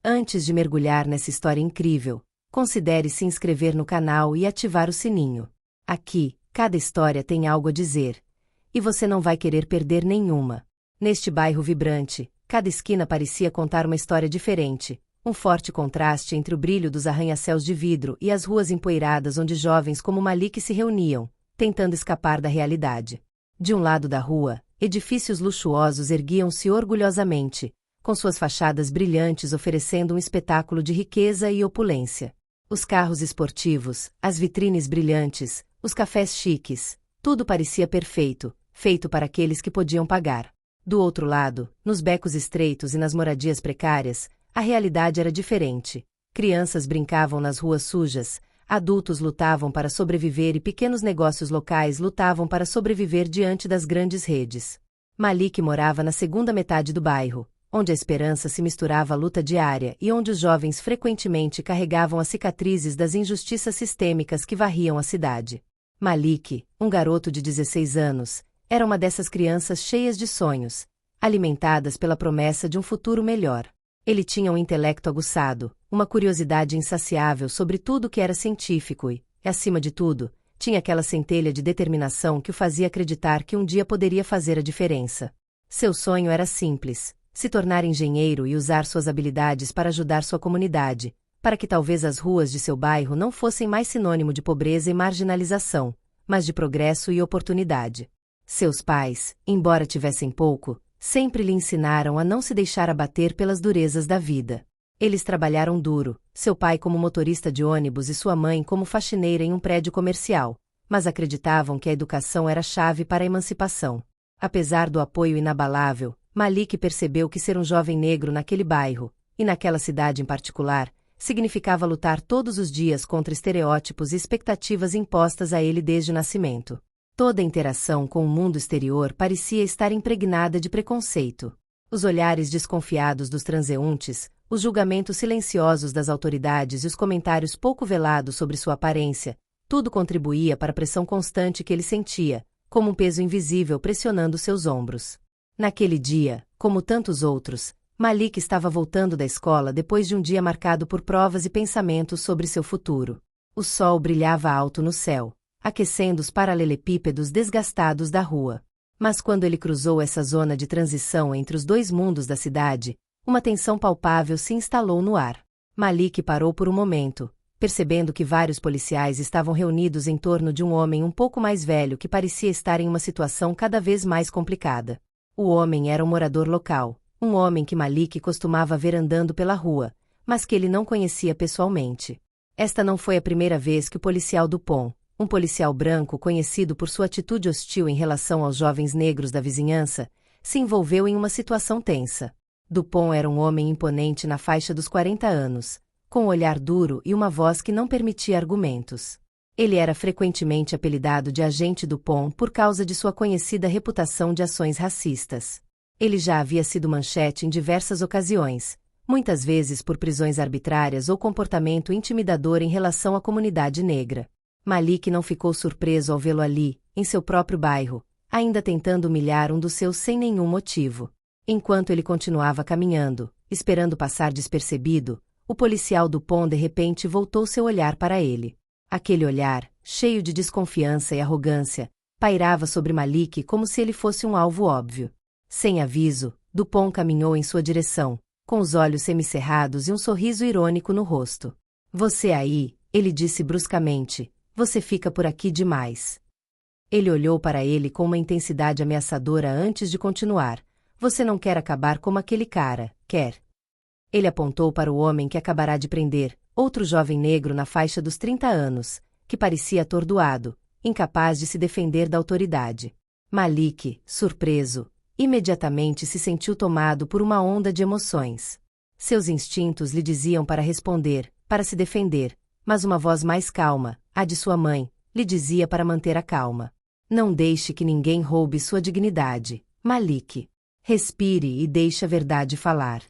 Antes de mergulhar nessa história incrível, considere se inscrever no canal e ativar o sininho. Aqui, cada história tem algo a dizer, e você não vai querer perder nenhuma. Neste bairro vibrante, cada esquina parecia contar uma história diferente, um forte contraste entre o brilho dos arranha-céus de vidro e as ruas empoeiradas onde jovens como Malik se reuniam, tentando escapar da realidade. De um lado da rua, edifícios luxuosos erguiam-se orgulhosamente, com suas fachadas brilhantes oferecendo um espetáculo de riqueza e opulência. Os carros esportivos, as vitrines brilhantes, os cafés chiques, tudo parecia perfeito, feito para aqueles que podiam pagar. Do outro lado, nos becos estreitos e nas moradias precárias, a realidade era diferente. Crianças brincavam nas ruas sujas, adultos lutavam para sobreviver e pequenos negócios locais lutavam para sobreviver diante das grandes redes. Malik morava na segunda metade do bairro, onde a esperança se misturava à luta diária e onde os jovens frequentemente carregavam as cicatrizes das injustiças sistêmicas que varriam a cidade. Malik, um garoto de 16 anos, era uma dessas crianças cheias de sonhos, alimentadas pela promessa de um futuro melhor. Ele tinha um intelecto aguçado, uma curiosidade insaciável sobre tudo que era científico e, acima de tudo, tinha aquela centelha de determinação que o fazia acreditar que um dia poderia fazer a diferença. Seu sonho era simples: se tornar engenheiro e usar suas habilidades para ajudar sua comunidade, para que talvez as ruas de seu bairro não fossem mais sinônimo de pobreza e marginalização, mas de progresso e oportunidade. Seus pais, embora tivessem pouco, sempre lhe ensinaram a não se deixar abater pelas durezas da vida. Eles trabalharam duro, seu pai como motorista de ônibus e sua mãe como faxineira em um prédio comercial, mas acreditavam que a educação era a chave para a emancipação. Apesar do apoio inabalável, Malik percebeu que ser um jovem negro naquele bairro, e naquela cidade em particular, significava lutar todos os dias contra estereótipos e expectativas impostas a ele desde o nascimento. Toda a interação com o mundo exterior parecia estar impregnada de preconceito. Os olhares desconfiados dos transeuntes, os julgamentos silenciosos das autoridades e os comentários pouco velados sobre sua aparência, tudo contribuía para a pressão constante que ele sentia, como um peso invisível pressionando seus ombros. Naquele dia, como tantos outros, Malik estava voltando da escola depois de um dia marcado por provas e pensamentos sobre seu futuro. O sol brilhava alto no céu, aquecendo os paralelepípedos desgastados da rua. Mas quando ele cruzou essa zona de transição entre os dois mundos da cidade, uma tensão palpável se instalou no ar. Malik parou por um momento, percebendo que vários policiais estavam reunidos em torno de um homem um pouco mais velho que parecia estar em uma situação cada vez mais complicada. O homem era um morador local, um homem que Malik costumava ver andando pela rua, mas que ele não conhecia pessoalmente. Esta não foi a primeira vez que o policial Dupont, um policial branco conhecido por sua atitude hostil em relação aos jovens negros da vizinhança, se envolveu em uma situação tensa. Dupont era um homem imponente na faixa dos 40 anos, com um olhar duro e uma voz que não permitia argumentos. Ele era frequentemente apelidado de Agente Dupont por causa de sua conhecida reputação de ações racistas. Ele já havia sido manchete em diversas ocasiões, muitas vezes por prisões arbitrárias ou comportamento intimidador em relação à comunidade negra. Malik não ficou surpreso ao vê-lo ali, em seu próprio bairro, ainda tentando humilhar um dos seus sem nenhum motivo. Enquanto ele continuava caminhando, esperando passar despercebido, o policial Dupont de repente voltou seu olhar para ele. Aquele olhar, cheio de desconfiança e arrogância, pairava sobre Malik como se ele fosse um alvo óbvio. Sem aviso, Dupont caminhou em sua direção, com os olhos semicerrados e um sorriso irônico no rosto. "Você aí", ele disse bruscamente, "você fica por aqui demais." Ele olhou para ele com uma intensidade ameaçadora antes de continuar. "Você não quer acabar como aquele cara, quer?" Ele apontou para o homem que acabará de prender, outro jovem negro na faixa dos 30 anos, que parecia atordoado, incapaz de se defender da autoridade. Malik, surpreso, imediatamente se sentiu tomado por uma onda de emoções. Seus instintos lhe diziam para responder, para se defender, mas uma voz mais calma, a de sua mãe, lhe dizia para manter a calma. "Não deixe que ninguém roube sua dignidade, Malik. Respire e deixe a verdade falar."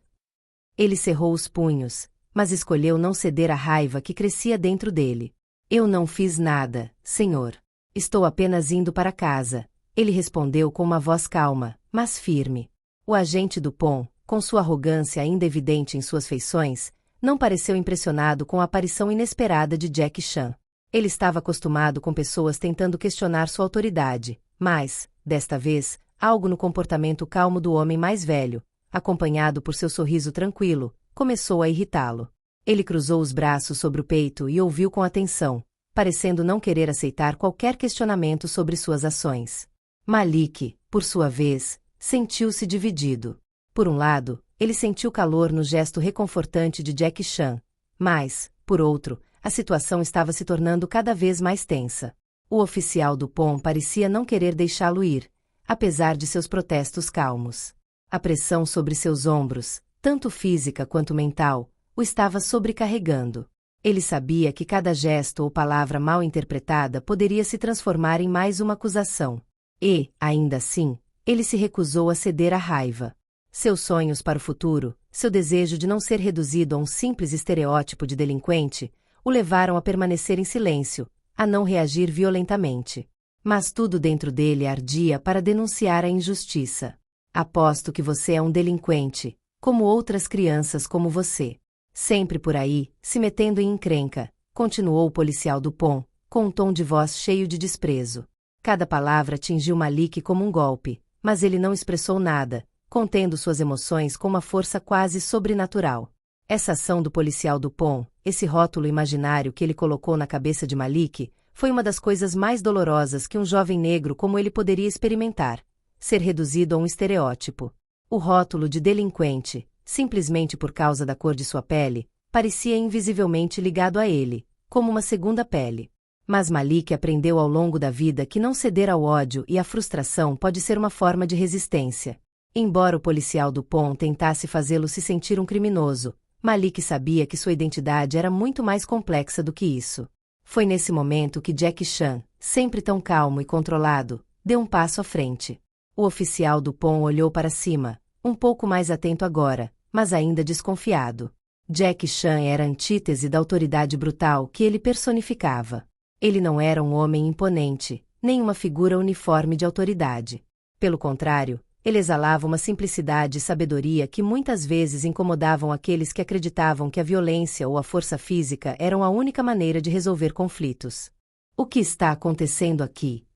Ele cerrou os punhos, mas escolheu não ceder à raiva que crescia dentro dele. "Eu não fiz nada, senhor. Estou apenas indo para casa", ele respondeu com uma voz calma, mas firme. O agente Dupont, com sua arrogância ainda evidente em suas feições, não pareceu impressionado com a aparição inesperada de Jack Chan. Ele estava acostumado com pessoas tentando questionar sua autoridade, mas, desta vez, algo no comportamento calmo do homem mais velho, acompanhado por seu sorriso tranquilo, começou a irritá-lo. Ele cruzou os braços sobre o peito e ouviu com atenção, parecendo não querer aceitar qualquer questionamento sobre suas ações. Malik, por sua vez, sentiu-se dividido. Por um lado, ele sentiu calor no gesto reconfortante de Jack Chan, mas, por outro, a situação estava se tornando cada vez mais tensa. O oficial do POM parecia não querer deixá-lo ir, apesar de seus protestos calmos. A pressão sobre seus ombros, tanto física quanto mental, o estava sobrecarregando. Ele sabia que cada gesto ou palavra mal interpretada poderia se transformar em mais uma acusação. E, ainda assim, ele se recusou a ceder à raiva. Seus sonhos para o futuro, seu desejo de não ser reduzido a um simples estereótipo de delinquente, o levaram a permanecer em silêncio, a não reagir violentamente. Mas tudo dentro dele ardia para denunciar a injustiça. Aposto que você é um delinquente, como outras crianças como você. Sempre por aí, se metendo em encrenca, continuou o policial do POM, com um tom de voz cheio de desprezo. Cada palavra atingiu Malik como um golpe, mas ele não expressou nada, contendo suas emoções com uma força quase sobrenatural. Essa ação do policial do POM, esse rótulo imaginário que ele colocou na cabeça de Malik, foi uma das coisas mais dolorosas que um jovem negro como ele poderia experimentar. Ser reduzido a um estereótipo. O rótulo de delinquente, simplesmente por causa da cor de sua pele, parecia invisivelmente ligado a ele, como uma segunda pele. Mas Malik aprendeu ao longo da vida que não ceder ao ódio e à frustração pode ser uma forma de resistência. Embora o policial do POM tentasse fazê-lo se sentir um criminoso, Malik sabia que sua identidade era muito mais complexa do que isso. Foi nesse momento que Jack Chan, sempre tão calmo e controlado, deu um passo à frente. O oficial do POM olhou para cima, um pouco mais atento agora, mas ainda desconfiado. Jack Chan era a antítese da autoridade brutal que ele personificava. Ele não era um homem imponente, nem uma figura uniforme de autoridade. Pelo contrário, ele exalava uma simplicidade e sabedoria que muitas vezes incomodavam aqueles que acreditavam que a violência ou a força física eram a única maneira de resolver conflitos. O que está acontecendo aqui?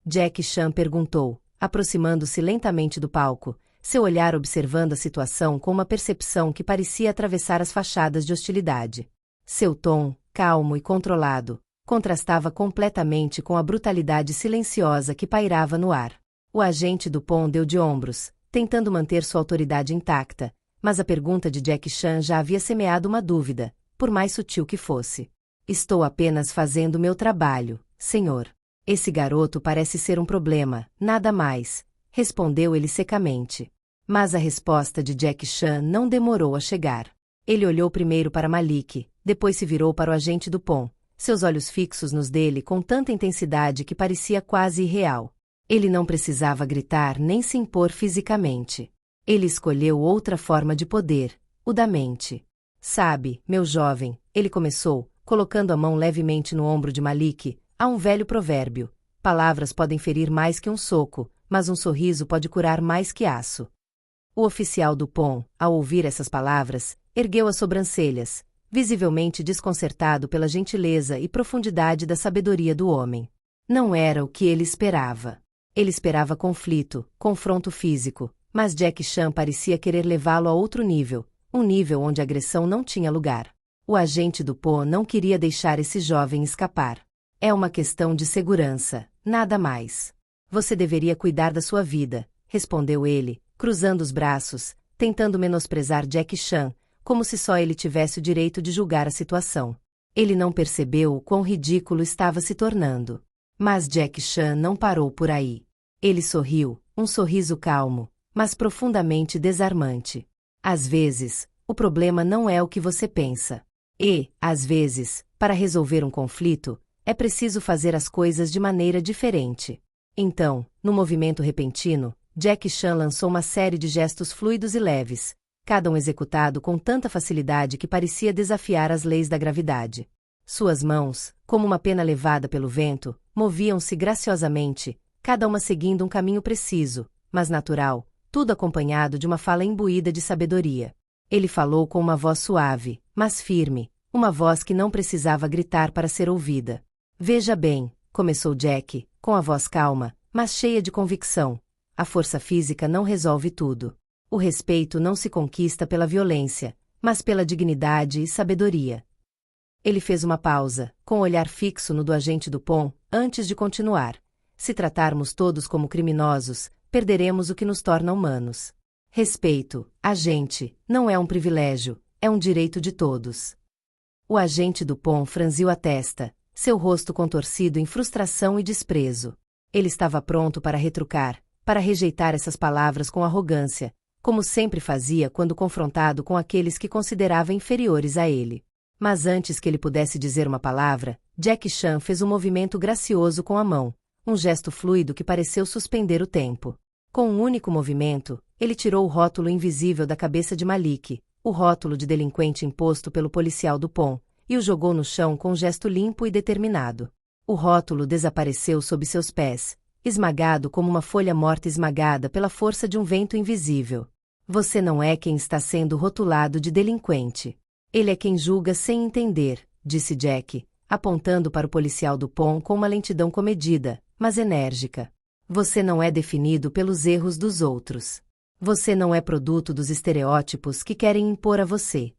Jack Chan perguntou, aproximando-se lentamente do palco, seu olhar observando a situação com uma percepção que parecia atravessar as fachadas de hostilidade. Seu tom, calmo e controlado, contrastava completamente com a brutalidade silenciosa que pairava no ar. O agente do POM deu de ombros, tentando manter sua autoridade intacta, mas a pergunta de Jack Chan já havia semeado uma dúvida, por mais sutil que fosse. Estou apenas fazendo meu trabalho, senhor. Esse garoto parece ser um problema, nada mais, respondeu ele secamente. Mas a resposta de Jack Chan não demorou a chegar. Ele olhou primeiro para Malik, depois se virou para o agente do POM, seus olhos fixos nos dele com tanta intensidade que parecia quase irreal. Ele não precisava gritar nem se impor fisicamente. Ele escolheu outra forma de poder, o da mente. Sabe, meu jovem, ele começou, colocando a mão levemente no ombro de Malik, há um velho provérbio: palavras podem ferir mais que um soco, mas um sorriso pode curar mais que aço. O oficial do POM, ao ouvir essas palavras, ergueu as sobrancelhas, visivelmente desconcertado pela gentileza e profundidade da sabedoria do homem. Não era o que ele esperava. Ele esperava conflito, confronto físico, mas Jack Chan parecia querer levá-lo a outro nível, um nível onde a agressão não tinha lugar. O agente do POM não queria deixar esse jovem escapar. É uma questão de segurança, nada mais. Você deveria cuidar da sua vida, respondeu ele, cruzando os braços, tentando menosprezar Jack Chan, como se só ele tivesse o direito de julgar a situação. Ele não percebeu o quão ridículo estava se tornando. Mas Jack Chan não parou por aí. Ele sorriu, um sorriso calmo, mas profundamente desarmante. Às vezes, o problema não é o que você pensa. E, às vezes, para resolver um conflito, é preciso fazer as coisas de maneira diferente. Então, no movimento repentino, Jack Chan lançou uma série de gestos fluidos e leves, cada um executado com tanta facilidade que parecia desafiar as leis da gravidade. Suas mãos, como uma pena levada pelo vento, moviam-se graciosamente, cada uma seguindo um caminho preciso, mas natural, tudo acompanhado de uma fala imbuída de sabedoria. Ele falou com uma voz suave, mas firme, uma voz que não precisava gritar para ser ouvida. Veja bem, começou Jack, com a voz calma, mas cheia de convicção. A força física não resolve tudo. O respeito não se conquista pela violência, mas pela dignidade e sabedoria. Ele fez uma pausa, com o olhar fixo no do agente Dupont, antes de continuar. Se tratarmos todos como criminosos, perderemos o que nos torna humanos. Respeito, agente, não é um privilégio, é um direito de todos. O agente Dupont franziu a testa, seu rosto contorcido em frustração e desprezo. Ele estava pronto para retrucar, para rejeitar essas palavras com arrogância, como sempre fazia quando confrontado com aqueles que considerava inferiores a ele. Mas antes que ele pudesse dizer uma palavra, Jack Chan fez um movimento gracioso com a mão, um gesto fluido que pareceu suspender o tempo. Com um único movimento, ele tirou o rótulo invisível da cabeça de Malik, o rótulo de delinquente imposto pelo policial Dupont, e o jogou no chão com um gesto limpo e determinado. O rótulo desapareceu sob seus pés, esmagado como uma folha morta esmagada pela força de um vento invisível. Você não é quem está sendo rotulado de delinquente. Ele é quem julga sem entender, disse Jack, apontando para o policial Dupont com uma lentidão comedida, mas enérgica. Você não é definido pelos erros dos outros. Você não é produto dos estereótipos que querem impor a você.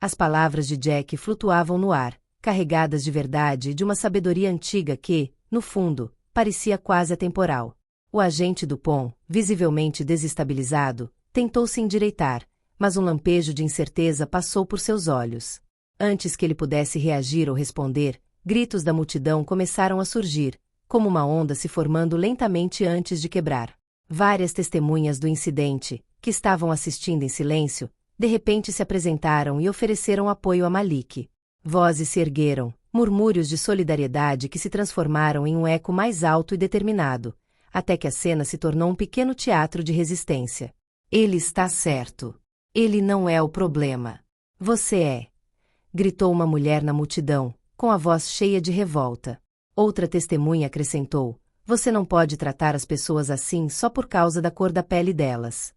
As palavras de Jack flutuavam no ar, carregadas de verdade e de uma sabedoria antiga que, no fundo, parecia quase atemporal. O agente Dupont, visivelmente desestabilizado, tentou se endireitar, mas um lampejo de incerteza passou por seus olhos. Antes que ele pudesse reagir ou responder, gritos da multidão começaram a surgir, como uma onda se formando lentamente antes de quebrar. Várias testemunhas do incidente, que estavam assistindo em silêncio, de repente se apresentaram e ofereceram apoio a Malik. Vozes se ergueram, murmúrios de solidariedade que se transformaram em um eco mais alto e determinado, até que a cena se tornou um pequeno teatro de resistência. Ele está certo. Ele não é o problema. Você é. Gritou uma mulher na multidão, com a voz cheia de revolta. Outra testemunha acrescentou: você não pode tratar as pessoas assim só por causa da cor da pele delas.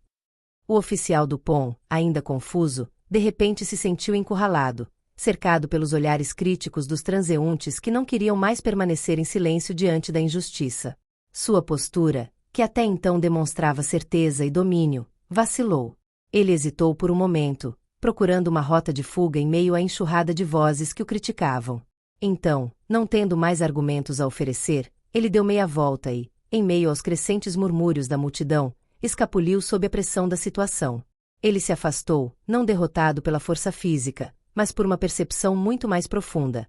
O oficial Dupont, ainda confuso, de repente se sentiu encurralado, cercado pelos olhares críticos dos transeuntes que não queriam mais permanecer em silêncio diante da injustiça. Sua postura, que até então demonstrava certeza e domínio, vacilou. Ele hesitou por um momento, procurando uma rota de fuga em meio à enxurrada de vozes que o criticavam. Então, não tendo mais argumentos a oferecer, ele deu meia volta e, em meio aos crescentes murmúrios da multidão, escapuliu sob a pressão da situação. Ele se afastou, não derrotado pela força física, mas por uma percepção muito mais profunda.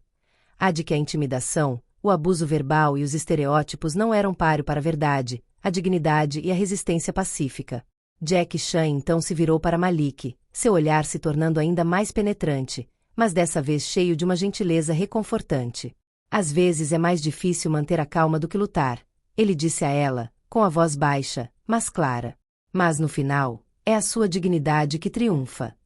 A de que a intimidação, o abuso verbal e os estereótipos não eram páreo para a verdade, a dignidade e a resistência pacífica. Jack Chan então se virou para Malik, seu olhar se tornando ainda mais penetrante, mas dessa vez cheio de uma gentileza reconfortante. Às vezes é mais difícil manter a calma do que lutar, ele disse a ela, com a voz baixa, mas clara. Mas no final, é a sua dignidade que triunfa.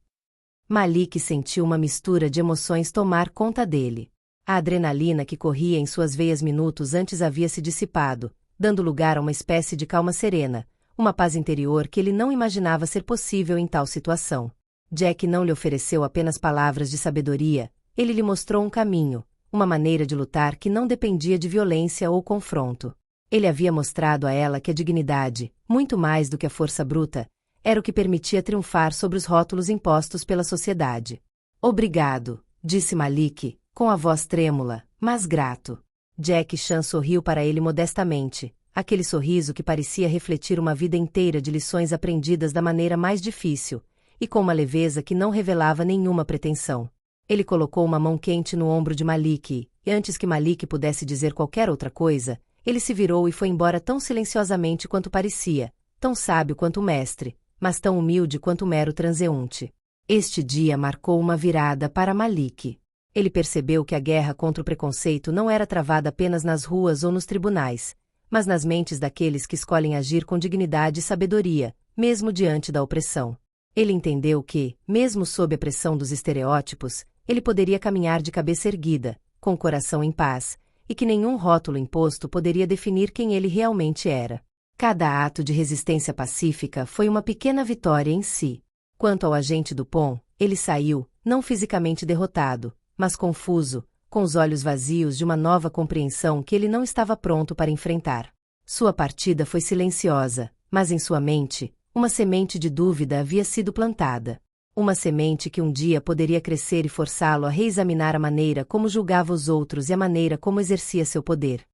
Malik sentiu uma mistura de emoções tomar conta dele. A adrenalina que corria em suas veias minutos antes havia se dissipado, dando lugar a uma espécie de calma serena, uma paz interior que ele não imaginava ser possível em tal situação. Jack não lhe ofereceu apenas palavras de sabedoria, ele lhe mostrou um caminho, uma maneira de lutar que não dependia de violência ou confronto. Ele havia mostrado a ela que a dignidade, muito mais do que a força bruta, era o que permitia triunfar sobre os rótulos impostos pela sociedade. Obrigado, disse Malik, com a voz trêmula, mas grato. Jack Chan sorriu para ele modestamente, aquele sorriso que parecia refletir uma vida inteira de lições aprendidas da maneira mais difícil, e com uma leveza que não revelava nenhuma pretensão. Ele colocou uma mão quente no ombro de Malik, e antes que Malik pudesse dizer qualquer outra coisa, ele se virou e foi embora tão silenciosamente quanto parecia, tão sábio quanto o mestre, mas tão humilde quanto o mero transeunte. Este dia marcou uma virada para Malik. Ele percebeu que a guerra contra o preconceito não era travada apenas nas ruas ou nos tribunais, mas nas mentes daqueles que escolhem agir com dignidade e sabedoria, mesmo diante da opressão. Ele entendeu que, mesmo sob a pressão dos estereótipos, ele poderia caminhar de cabeça erguida, com o coração em paz, e que nenhum rótulo imposto poderia definir quem ele realmente era. Cada ato de resistência pacífica foi uma pequena vitória em si. Quanto ao agente Dupont, ele saiu, não fisicamente derrotado, mas confuso, com os olhos vazios de uma nova compreensão que ele não estava pronto para enfrentar. Sua partida foi silenciosa, mas em sua mente, uma semente de dúvida havia sido plantada. Uma semente que um dia poderia crescer e forçá-lo a reexaminar a maneira como julgava os outros e a maneira como exercia seu poder.